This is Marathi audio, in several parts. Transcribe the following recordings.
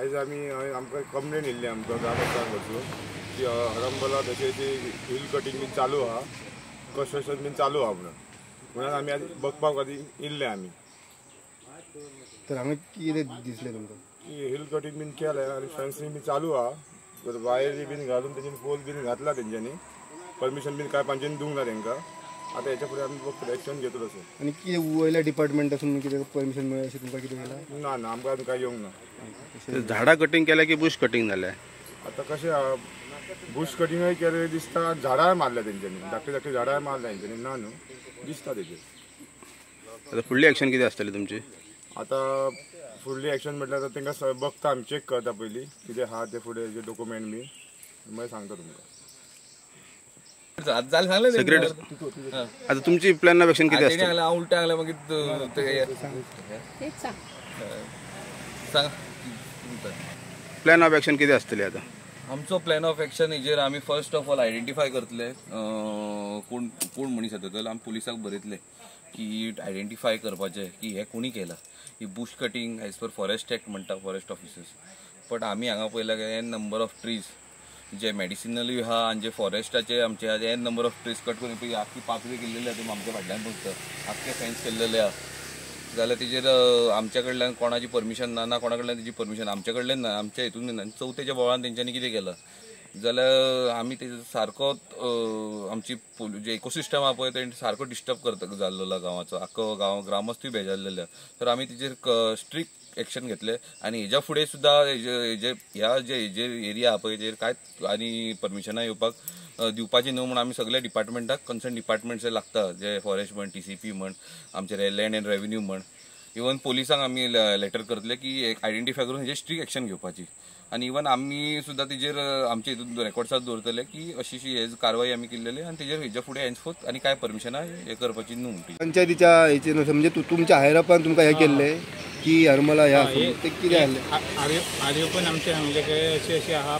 आज आमकां कंप्लेन येयल्ली आमकां ग्रामस्थांक वचून की हरंबला तशें हिल कटिंग बीन चालू आहा, कन्स्ट्रक्शन बीन चालू आहा म्हणून आमी आज बघपाक खातीर येयल्ले आमी. तर हांगा कितें दिसलें तुमकां? की हिल कटिंग बीन केलें आनी फेन्सिंग बीन चालू आहा, वायरी बीन घालून तेंच्यांनी पोल बीन घातला तेंच्यांनी, परमिशन बीन काय पांच्यानी दिवंक ना तेंकां. आता हेच्या फुडें आमी फक्त एक्शन घेतलो सर. आनी कितें वयल्या डिपार्टमेंटासून कितें परमिशन मेळ्ळें अशें तुमकां कितें केलां? ना ना आमकां काय येवंक ना. झाडां कटिंग केल्या की बुश कटिंग जालें? आता कशें बुश कटिंगय केलें दिसता, झाडांय मारल्या तेंच्यांनी, धाकटे धाकटे झाडांय मारल्या तेंच्यांनी, ना न्हू दिसता तेजेर. आता फुडली एक्शन कितें आसतली तुमची? आता फुडली एक्शन म्हटल्यार तेंकां बघता आमी, चेक करता पयलीं कितें आहा ते फुडें जे डॉक्युमेंट बी, मागीर सांगता तुमकां. आता तुमची प्लॅन ऑफ एक्शन कितें आसता? प्लॅन ऑफ एक्शन कितें आसतली आता? आमचो प्लॅन ऑफ एक्शन हेजेर आमी फर्स्ट ऑफ ऑल आयडेंटिफाय करतले कोण कोण मनीस येता, जाल्यार आमी पुलिसाक बरयतले की आयडेंटिफाय करपाचें की हे कोणी केला. ही bush cutting as per forest act म्हणटा फॉरेस्ट ऑफिसर्स, बट आमी हांगा पळयला एन नंबर ऑफ ट्रीज जे मेडिसिनली आहा आनी जे फॉरेस्टाचे आमचे n number of trees cut करून पळय आख्खी पाकळी केल्लेली आहा, तुमी आमच्या फाटल्यान पळयता आख्खे फेन्स केल्लेले आहा. जाल्यार तेजेर आमच्या कडल्यान कोणाची परमिशन ना, कोणा कडल्यान तेजी परमिशन आमच्या कडल्यान ना, आमच्या हितून ना. चवथेच्या बोळान तेंच्यांनी कितें केलां जाल्यार आमी तेजो सारको आमची जे इकोसिस्टम आहा पळय ते सारको डिस्टर्ब करता जाल्लो गांवाचो, आख्खो गांव ग्रामस्तूय बेजारलेले. तर आमी तेजेर स्ट्रिक्ट एक्शन घेतले आनी हेज्या फुडें सुद्दां ह्या जे एरिया आहा पळय तेजेर कांयच आनी परमिशनां येवपाक दिवपाची न्हू म्हणून आमी सगळ्या डिपार्टमेंटाक कन्सर्न डिपार्टमेंट जे लागता, जे फॉरेस्ट म्हण, TCP म्हण, आमचे लँड एंड रेव्हेन्यू म्हण, इवन पोलिसांक आमी लेटर करतले की आयडेंटिफाय करून हेजेर स्ट्रिक्ट एक्शन घेवपाची. आनी इवन आमी सुद्दां तेजेर आमचे हितून रेकॉर्ड्सात दवरतले की अशी हे कारवाई आमी केल्लेली आनी तेजेर हेच्या फुडें हेन्सफोर्थ आनी काय परमिशनां हे करपाची न्हू. पंचायतीच्या हेचे म्हणजे तुमच्या हायरअपान तुमकां हे केल्ले की हरमला ह्या ते कितें जालें? आर्योपण आमचे सांगले की अशें आहा,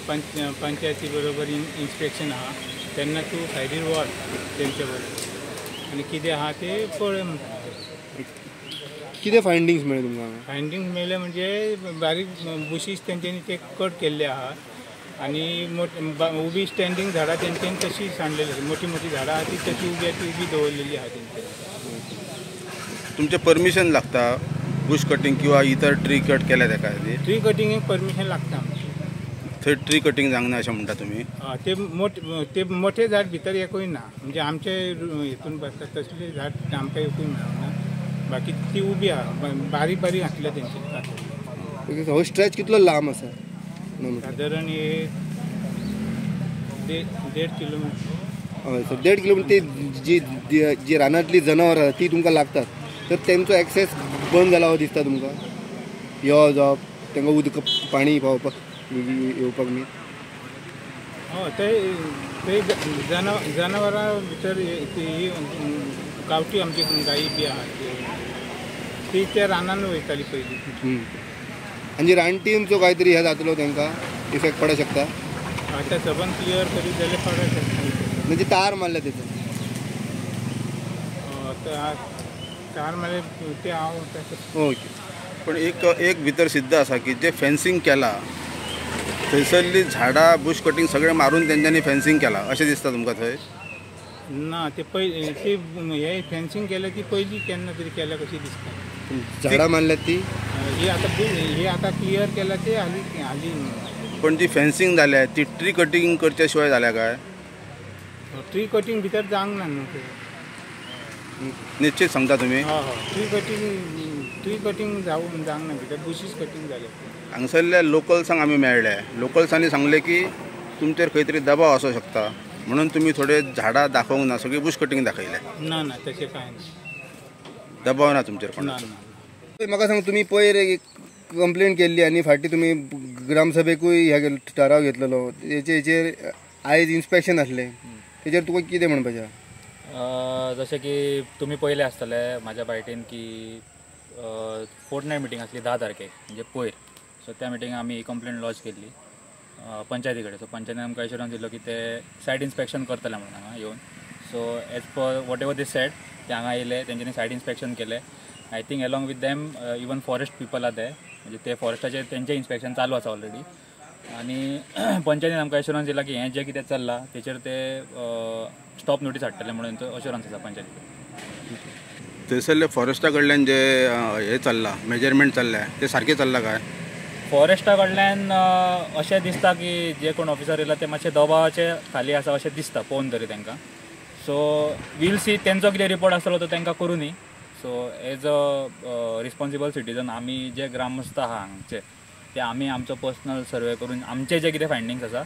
पंचायती बरोबर इन्स्पेक्शन आहा, तेन्ना तूं सायडीर वच तेंचे बरोबर आनी कितें आहा ते पळय म्हणटा. कितें फायंडिंग्स मेळ्ळे तुमकां? फायंडिंग्स मेळ्ळे म्हणजे बारीक बुशीस तेंच्यांनी ते कट केल्ले आहा आनी उबी स्टँडींग झाडां तेंच्यांनी तशी सांडलेली, मोठी मोठी झाडां आहा ती तशी उबी दवरलेली आहा तेंच्यांनी. तुमचें परमिशन लागता बुश कटिंग किंवा इतर ट्री कट केल्या तेका? ट्री कटिंगेक परमिशन लागता आमची. थंय ट्री कटिंग जावंक ना अशें म्हणटा तुमी? ते मोठे झाड भितर एकूय ना, म्हणजे आमचे हितून बसतात तसले झाड आमकां एकूय मेळना. बाकी ती उबी आहा, बारीक बारीक घातल्या तेंच्यांनी. हो स्ट्रेच कितलो लांब आसा? सादारण 1.5 किलोमीटर. हय सर, 1.5 किलोमीटर. जी रानांतली जनावरां ती तुमकां लागतात, तर तेंचो एक्सेस बंद जाला हो दिसता तुमकां? यो जावप तांकां उदक पाणी पावपाक येवपाक न्ही? हय, थंय जनावरां भितर गांवठी आमची गायी बी आहा ती त्या रानान वयताली पयलीं. आनी रानटींचो काय तरी हे जातलो तांकां इफेक्ट पडूंक शकता? आतां सबंद क्लियर करीत जाल्यार पडूंक शकता. म्हणजे तार मारल्या तेचो? तार मारले ते हांव. ओके. पण एक भितर सिद्ध आसा की जे फेन्सिंग केला थंयसरली झाडां बुश कटिंग सगळें मारून तेंच्यांनी फेन्सिंग केला अशें दिसता तुमकां थंय? ना, ते हे फेन्सिंग केल्या ती पयलीं केन्ना तरी केल्या कशी दिसता. झाडां मारल्यात ती? हे आतां क्लियर केला ते हाली. पण जी फेन्सिंग जाल्या ती ट्री कटिंग करच्या शिवाय जाल्या काय? ट्री कटिंग भितर जावंक ना न्हू. निश्चित सांगता तुमी? ट्री कटिंग जावंक ना भितर, बुशीस कटिंग जाले. हांगसरल्या लोकल्सांक आमी मेळ्ळे, लोकल्सांनी सांगले की तुमचेर खंय तरी दबाव आसूं शकता म्हणून तुम्ही थोडे झाडां दाखोवंक ना, सगळी बुश कटिंग दाखयले. ना ना, तशें कांय ना. दबाव ना तुमचेर कोण? म्हाका सांग, तुमी पयर कंप्लेंट केल्ली आनी फाटीं तुमी ग्रामसभेकूय हे ठराव घेतलेलो, हेचेर आयज इन्स्पेक्शन आसलें, तेजेर तुका कितें म्हणपाचें? जशें की तुमी पयले आसतले म्हाज्या बायटीन की फोर्टनायट मिटींग आसली 10 तारखेक म्हणजे पयर. सो त्या मिटींग आमी कंप्लेंट लॉज केल्ली पंचायती कडेन. सो पंचायतीन आमकां एश्युरन्स दिलो की ते सायट इन्स्पेक्शन करतले म्हणून हांगा येवन. So as per what ever they said ते हांगा येयले, तेंच्यांनी सायट इन्स्पेक्शन केले. I think along with them even forest people are there. म्हणजे ते फॉरेस्टाचे तेंचें इन्स्पेक्शन चालू आसा ऑलरेडी आनी पंचायतीन आमकां एश्युरन्स दिला की हें जें कितें चल्लां तेचेर ते स्टॉप नोटीस हाडटले म्हणून तो एश्युरन्स आसा पंचायतीन. थंयसरले फॉरेस्टा कडल्यान जे हे चल्लां मेजरमेंट चल्ल्या ते सारकें चल्लां काय? फॉरेस्टा कडल्यान अशें दिसता की जे कोण ऑफिसर येयला ते मातशे दबावाचे खाली आसा अशें दिसता पळोवन तरी तांकां. सो वील सी तेंचो कितें रिपोर्ट आसतलो तो तांकां करूनी. So as a responsible citizen आमी जे ग्रामस्थ आहा हांगचे ते आमी आमचो पर्सनल सर्वे करून आमचे जे कितें फायंडिंग्स आसा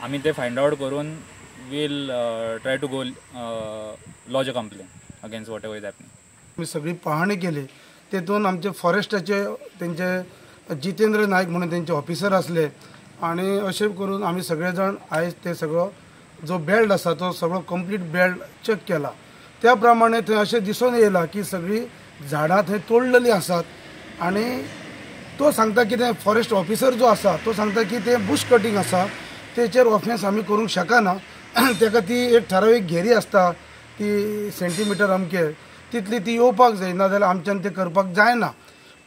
आमी ते फायंड आउट करून will try to go lodge a complaint against whatever is happening. आमी सगळी पाहणी केली तेतून आमचे फॉरेस्टाचे तेंचे जितेंद्र नायक म्हणून तेंचे ऑफिसर असले आणि अशें करून आमी सगळे जाण आयज ते सगळो जो बेल्ट आसा तो सगळो कंप्लीट बेल्ट चेक केला. त्या प्रमाणे थंय अशें दिसून येयला की सगळी झाडां थंय तोडलेली आसात आणि तो सांगता की ते फॉरेस्ट ऑफिसर जो आसा तो सांगता की ते बुश कटींग आसा तेचेर ऑफेन्स आमी करूंक शकना. ताका ती एक ठरावीक घेरी आसता ती सेंटीमीटर अमके तितली ती येवपाक जाय नाजाल्यार आमच्यान ते करपाक जायना.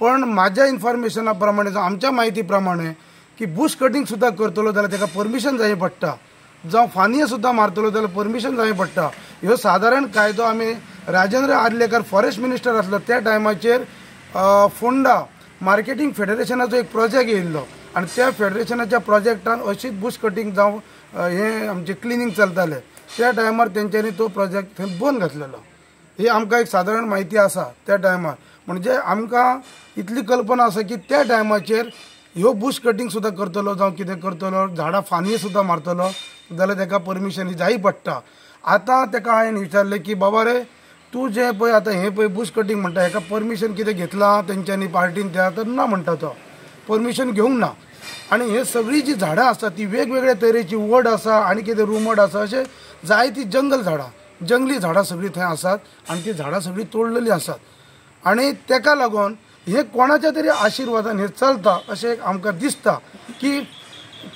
पण म्हाज्या इन्फॉर्मेशना प्रमाणे जावं आमच्या म्हायती प्रमाणे की बुश कटींग सुद्दां करतलो जाल्यार ताका परमिशन जाय पडटा जावं फानये सुद्दां मारतलो जाल्यार परमिशन जाय पडटा. ह्यो सादारण कायदो आमी राजेंद्र आर्लेकर फॉरेस्ट मिनिस्टर आसलो त्या टायमाचेर फोंडा मार्केटिंग फेडरेशनाचो एक प्रोजेक्ट येयल्लो आनी त्या फेडरेशनाच्या प्रोजेक्टान अशीच बुश कटींग जावं हे आमचे क्लिनींग चलताले त्या टायमार तेंच्यांनी तो प्रोजेक्ट थंय बंद घातलेलो. ही आमकां एक सादारण म्हायती आसा त्या टायमार. म्हणजे आमकां इतली कल्पना आसा की त्या टायमाचेर ह्यो बुश कटींग सुद्दां करतलो जावं कितें करतलो झाडां फानये सुद्दां मारतलो जाल्यार ताका परमिशन जाय पडटा. आतां ताका हांवें विचारलें की बाबा रे तूं जें पळय आतां हें पळय बुश कटींग म्हणटा हेका परमिशन कितें घेतलां तेंच्यांनी पार्टीन त्या तर ना म्हणटा तो परमिशन घेवंक ना. आनी हे सगळीं जी झाडां आसा ती वेगवेगळ्या तरेची वड आसा आनी कितें रुमड आसा अशें जायतीं जंगल झाडां जंगली झाडां सगळीं थंय आसात आनी ती झाडां सगळीं तोडलेलीं आसात. आनी ताका लागून हे कोणाच्या तरी आशिर्वादान हे चलता अशें आमकां दिसता की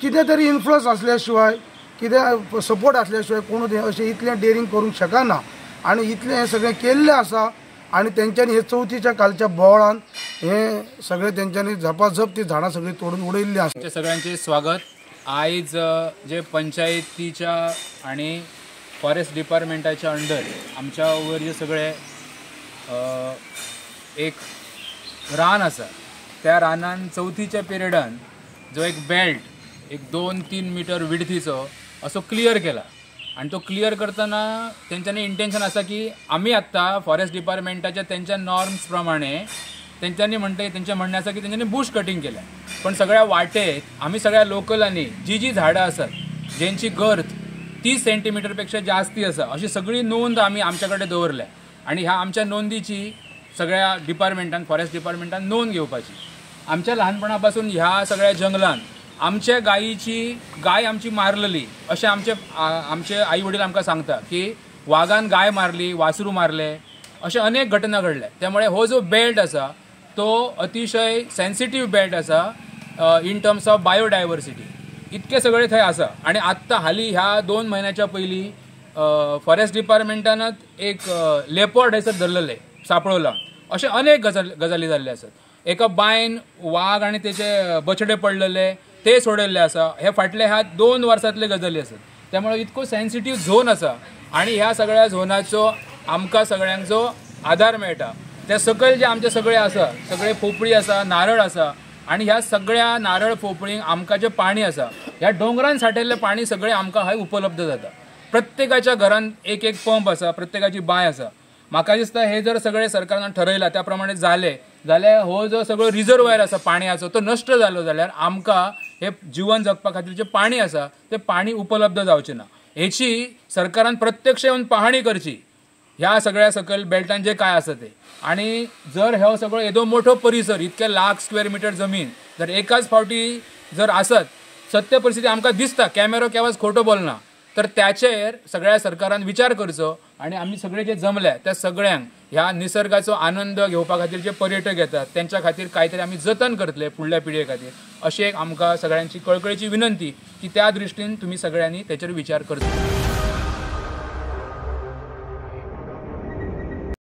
कितें तरी इन्फ्लुअन्स आसल्या शिवाय कितें सपोर्ट आसल्या शिवाय कोणूच अशें इतलें डेरिंग करूंक शकना. आनी इतलें हें सगळें केल्लें आसा आनी तेंच्यांनी हे चवथीच्या कालच्या बोवाळान हे सगळें तेंच्यांनी झपाझप ती झाडां सगळीं तोडून उडयल्लीं आसा. सगळ्यांचे स्वागत. आयज जे पंचायतीच्या आणि फॉरेस्ट डिपार्टमेंटाच्या अंडर आमच्या वयर जे सगळे एक रान आसा त्या रानान चवथीच्या पिरियडान जो एक बेल्ट एक 2-3 मीटर विड्थीचो असो क्लियर केला आणि तो क्लियर करतना तेंच्यांनी इंटेन्शन आसा की आमी आत्तां फॉरेस्ट डिपार्टमेंटाच्या तेंच्या नॉर्म्स प्रमाणे तेंच्यांनी म्हणटा तेंचें म्हणणें आसा की तेंच्यांनी बुश कटींग केल्या. पण सगळ्या वाटेक आमी सगळ्या लोकलांनी जी झाडां आसात जेंची गर्थ 30 सेंटीमीटरपेक्षा जास्ती आसा अशी सगळी नोंद आमी आमच्या कडेन दवरल्या आणि ह्या आमच्या नोंदीची सगळ्या डिपार्टमेंटान फॉरेस्ट डिपार्टमेंटान नोंद घेवपाची. आमच्या ल्हानपणा पासून ह्या सगळ्या जंगलान आमच्या गाय आमची मारलेली अशें आमचे आई वडील आमकां सांगता की वागान गाय मारली वासरू मारले अशे अनेक घटना घडल्या. त्यामुळे हो जो बेल्ट आसा तो अतिशय सेन्सिटीव बेल्ट आसा इन टर्म्स ऑफ बायोडायवर्सिटी. इतके सगळे थंय आसा आणि आत्ता हाली ह्या 2 महिन्याच्या पयलीं फॉरेस्ट डिपार्टमेंटानच एक लेपर्ड हैसर धरलेले सापळो अशे अनेक गजाली जाल्ले आसात. एका बायन वाघ आणि त्याचे बछडे पडलेले ते सोडलेले आसा. हे फाटले ह्या 2 वर्सांतले गजाली आसात. त्यामुळे इतको सेन्सिटीव झोन आसा आणि ह्या सगळ्या झोनाचो आमकां सगळ्यांक जो आधार मेळटा त्या सकयल जे आमचे सगळे आसा सगळे पोपळी आसा नारळ आसा आणि ह्या सगळ्या नारळ पोपळींक आमकां जे पाणी आसा ह्या डोंगरान साठयल्लें पाणी सगळें आमकां हय उपलब्ध जाता. प्रत्येकाच्या घरान एक पंप आसा प्रत्येकाची बांय आसा. म्हाका दिसता हे जर सगळे सरकारान ठरयला त्या प्रमाणे जाले जाल्यार हो जो सगळो रिजर्वायर आसा पाणयाचो तो नश्ट जालो जाल्यार आमकां हे जीवन जगपा खातीर जे पाणी आसा ते पाणी उपलब्ध जावचें ना. हेची सरकारान प्रत्यक्ष येवन पाहणी करची ह्या सगळ्या सकयल बेल्टान जे काय आसा ते. आणि जर हो सगळो येदो मोठो परिसर इतके लाख स्क्वेअर मीटर जमीन जर एकाच फावटी जर आसत सत्य परिस्थिती आमकां दिसता कॅमेरो केव्हाच खोटो बोलना तर त्याचेर सगळ्या सरकारान विचार करचो आणि आम्ही सगळे जे जमल्या त्या सगळ्यांक ह्या निसर्गाचो आनंद घेवपा खातीर जे पर्यटक येतात त्यांच्या खातीर काहीतरी आम्ही जतन करतले फुडल्या पिळगे खातीर अशी एक आमकां सगळ्यांची कळकळीची विनंती की त्या दृश्टीन तुम्ही सगळ्यांनी त्याचेर विचार करचो.